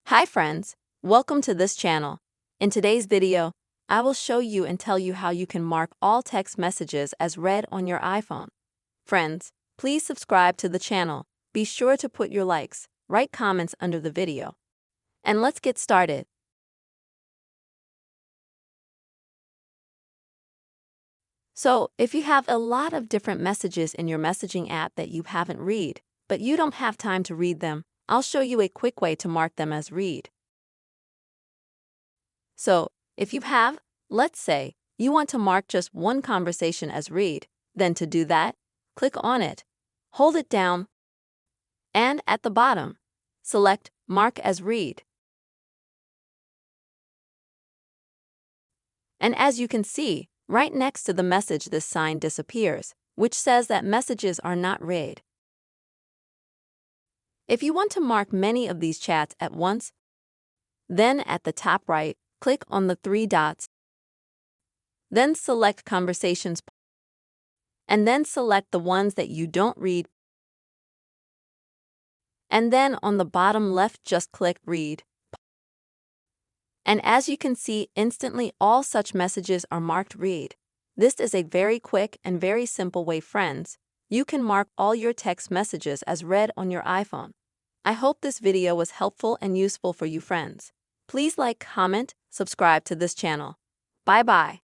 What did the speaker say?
Hi friends, welcome to this channel. In today's video, I will show you and tell you how you can mark all text messages as read on your iPhone. Friends, please subscribe to the channel. Be sure to put your likes, write comments under the video. And let's get started. So, if you have a lot of different messages in your messaging app that you haven't read, but you don't have time to read them, I'll show you a quick way to mark them as read. So, if you have, let's say, you want to mark just one conversation as read, then to do that, click on it, hold it down, and at the bottom, select Mark as Read. And as you can see, right next to the message this sign disappears, which says that messages are not read. If you want to mark many of these chats at once, then at the top right, click on the three dots, then select Conversations, and then select the ones that you don't read, and then on the bottom left just click Read. And as you can see, instantly all such messages are marked read. This is a very quick and very simple way, friends. You can mark all your text messages as read on your iPhone. I hope this video was helpful and useful for you friends. Please like, comment, subscribe to this channel. Bye-bye.